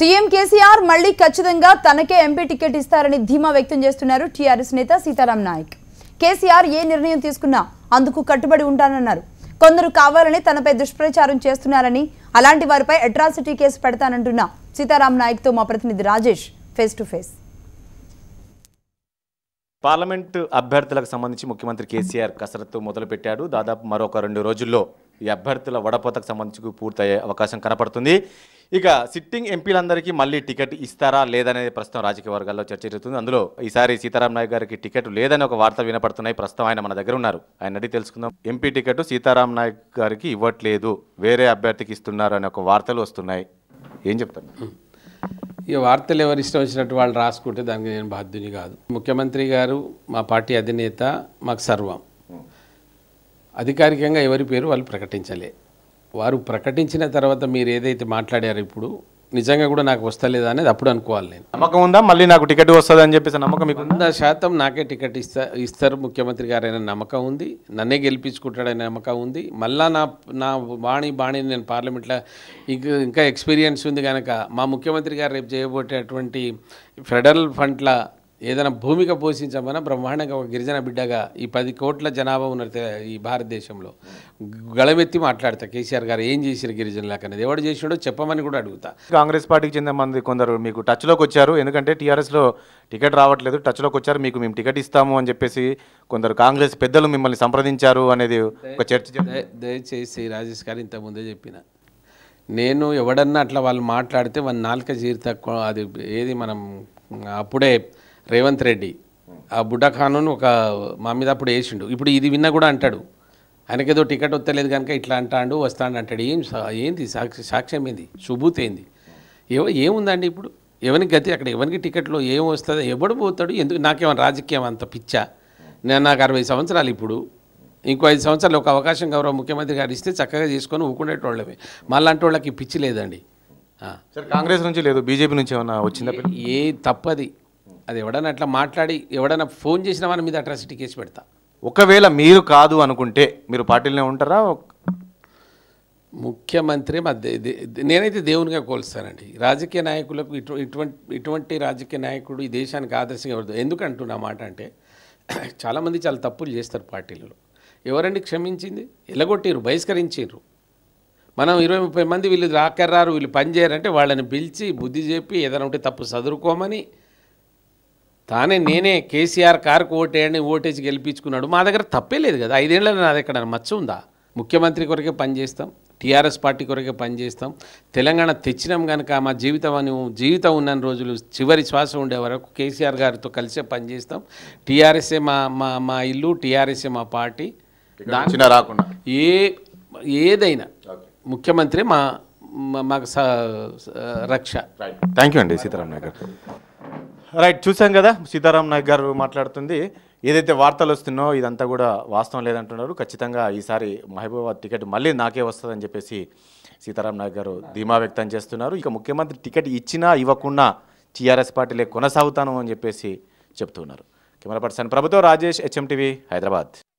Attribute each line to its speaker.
Speaker 1: CM KCR మళ్ళీ ఖచ్చితంగా తనకే ఎంపీ టికెట్ ఇస్తారని ధీమా వ్యక్తం చేస్తున్నారు టీఆర్ఎస్ నేత సీతారాం నాయక్. కేసీఆర్ ఏ నిర్ణయం తీసుకున్నా అందుకు కట్టుబడి ఉంటానన్నారు. కొందరు కావాలని తనపై దుష్ప్రచారం చేస్తున్నారని, అలాంటి వారిపై అట్రాసిటీ కేసు పెడతానంటున్న సీతారాం నాయక్ తో మా ప్రతినిధి Rajesh face to face.
Speaker 2: Parliament అభ్యర్థులకు సంబంధించి ముఖ్యమంత్రి కేసీఆర్ కసరత్తు మొదలుపెట్టాడు. దాదాపు మరొక 2 రోజుల్లో ఈ అభ్యర్థుల వడపోతకు సంబంధించి పూర్తయ్యే అవకాశం కనపడుతుంది. ఇక సిట్టింగ్ ఎంపీలందరికీ మళ్ళీ టికెట్ ఇస్తారా లేదనేది ప్రస్తుతం రాజకీయ వర్గాల్లో చర్చ జరుగుతుంది. అందులో ఈసారి సీతారాం నాయక్ గారికి టికెట్ లేదని ఒక వార్తలు వినపడుతున్నాయి. ప్రస్తుతం ఆయన మన దగ్గర ఉన్నారు, ఆయన అడిగి తెలుసుకుందాం. ఎంపీ టికెట్ సీతారాం నాయక్ గారికి ఇవ్వట్లేదు, వేరే అభ్యర్థికి ఇస్తున్నారు అనే ఒక వార్తలు వస్తున్నాయి, ఏం చెప్తాను?
Speaker 3: ఈ వార్తలు ఎవరు ఇష్టం వచ్చినట్టు వాళ్ళు రాసుకుంటే దానికి నేను బాధ్యుని కాదు. ముఖ్యమంత్రి గారు మా పార్టీ అధినేత, మాకు సర్వం. అధికారికంగా ఎవరి పేరు వాళ్ళు ప్రకటించలే. వారు ప్రకటించిన తర్వాత మీరు ఏదైతే మాట్లాడారో ఇప్పుడు నిజంగా కూడా నాకు వస్తలేదా అనేది అప్పుడు అనుకోవాలి. నేను
Speaker 2: నమ్మకం ఉందా మళ్ళీ నాకు టికెట్ వస్తుంది అని చెప్పేసి నమ్మకం మీకు?
Speaker 3: 100% నాకే టికెట్ ఇస్తారు ముఖ్యమంత్రి గారు అయిన నమ్మకం ఉంది. నన్నే గెలిపించుకుంటాడనే నమ్మకం ఉంది. మళ్ళా నా బాణిని నేను పార్లమెంట్లో ఇంకా ఎక్స్పీరియన్స్ ఉంది కనుక మా ముఖ్యమంత్రి గారు రేపు చేయబోయేటువంటి ఫెడరల్ ఫండ్ల ఏదైనా భూమిక పోషించమన్నా బ్రహ్మాండంగా ఒక గిరిజన బిడ్డగా ఈ 10 కోట్ల జనాభా ఉన్న ఈ భారతదేశంలో గళమెత్తి మాట్లాడతా కేసీఆర్ గారు ఏం చేశారు గిరిజనులకు అనేది, ఎవడు చేసినాడో చెప్పమని కూడా అడుగుతా.
Speaker 2: కాంగ్రెస్ పార్టీకి చెందిన మంది కొందరు మీకు టచ్లోకి వచ్చారు, ఎందుకంటే టీఆర్ఎస్లో టికెట్ రావట్లేదు, టచ్లోకి వచ్చారు, మీకు మేము టికెట్ ఇస్తాము అని చెప్పేసి కొందరు కాంగ్రెస్ పెద్దలు మిమ్మల్ని సంప్రదించారు అనేది ఒక చర్చ.
Speaker 3: దయచేసి రాజేష్ గారు ఇంతకుముందే చెప్పిన, నేను ఎవడన్నా అట్లా వాళ్ళు మాట్లాడితే వాళ్ళ నాలుక జీవిత అది ఏది మనం అప్పుడే రేవంత్ రెడ్డి ఆ బుడ్డా ఖాను ఒక మా మీద అప్పుడు వేసిండు. ఇప్పుడు ఇది విన్నా కూడా అంటాడు, ఆయనకేదో టికెట్ వస్తలేదు కనుక ఇట్లా అంటాడు వస్తాడు అంటాడు. ఏంది సాక్ష్యం ఏంది, సుబూత్ ఏంది, ఏముందండి? ఇప్పుడు ఎవరికి గతి అక్కడ, ఎవరికి టికెట్లో ఏం వస్తుందో, ఎవడు పోతాడు? ఎందుకు నాకేమైనా రాజకీయం అంత పిచ్చా? నాకు 60 సంవత్సరాలు. ఇప్పుడు ఇంకో 5 సంవత్సరాలు ఒక అవకాశం గౌరవ ముఖ్యమంత్రి గారు ఇస్తే చక్కగా చేసుకొని ఊకునేటోళ్ళమే. మళ్ళంటి వాళ్ళకి పిచ్చి లేదండి.
Speaker 2: సరే, కాంగ్రెస్ నుంచి లేదు, బీజేపీ నుంచి ఏమన్నా వచ్చిందా?
Speaker 3: ఏ తప్పది అది. ఎవడన్నా అట్లా మాట్లాడి ఎవడన్నా ఫోన్ చేసిన వారి మీద అట్రాసిటీ కేసు పెడతా.
Speaker 2: ఒకవేళ మీరు కాదు అనుకుంటే మీరు పార్టీలోనే ఉంటారా?
Speaker 3: ముఖ్యమంత్రి నేనైతే దేవునిగా కోల్స్తానండి. రాజకీయ నాయకులకు ఇటువంటి రాజకీయ నాయకుడు ఈ దేశానికి ఆదర్శంగా ఎవరు? ఎందుకంటున్నా మాట అంటే చాలామంది చాలా తప్పులు చేస్తారు పార్టీలలో. ఎవరండి క్షమించింది? ఎలగొట్టిరు, బహిష్కరించారు. మనం 20-30 మంది వీళ్ళు రాకర్రారు, వీళ్ళు పని చేయరంటే వాళ్ళని పిలిచి బుద్ధి చెప్పి ఏదైనా ఉంటే తప్పు చదువుకోమని నేనే కేసీఆర్ కారుకు ఓటేయని ఓటేసి గెలిపించుకున్నాడు. మా దగ్గర తప్పే లేదు కదా. 5 ఏళ్ళలో నా దగ్గర మచ్చ ఉందా? ముఖ్యమంత్రి కొరకే పనిచేస్తాం, టీఆర్ఎస్ పార్టీ కొరకే పనిచేస్తాం. తెలంగాణ తెచ్చినాం కనుక మా జీవితం ఉన్న రోజులు చివరి శ్వాస ఉండే వరకు కేసీఆర్ గారితో కలిసే పనిచేస్తాం. టీఆర్ఎస్ఏ మా ఇల్లు, టీఆర్ఎస్ఏ మా పార్టీ.
Speaker 2: రాకుండా
Speaker 3: ఏదైనా ముఖ్యమంత్రి మాకు రక్ష.
Speaker 2: థ్యాంక్ యూ అండి సీతారాం నాయక్ గారు. రైట్, చూసాం కదా సీతారాం నాయక్ గారు మాట్లాడుతుంది. ఏదైతే వార్తలు వస్తున్నాయో ఇదంతా కూడా వాస్తవం లేదంటున్నారు. ఖచ్చితంగా ఈసారి మహబూబాబాద్ టికెట్ మళ్ళీ నాకే వస్తుందని చెప్పేసి సీతారాం నాయక్ గారు ధీమా వ్యక్తం చేస్తున్నారు. ఇక ముఖ్యమంత్రి టికెట్ ఇచ్చినా ఇవ్వకుండా టీఆర్ఎస్ పార్టీలే కొనసాగుతాను అని చెప్పేసి చెప్తున్నారు. కెమెరా పర్సన్ ప్రభుతో రాజేష్, HM టీవీ, హైదరాబాద్.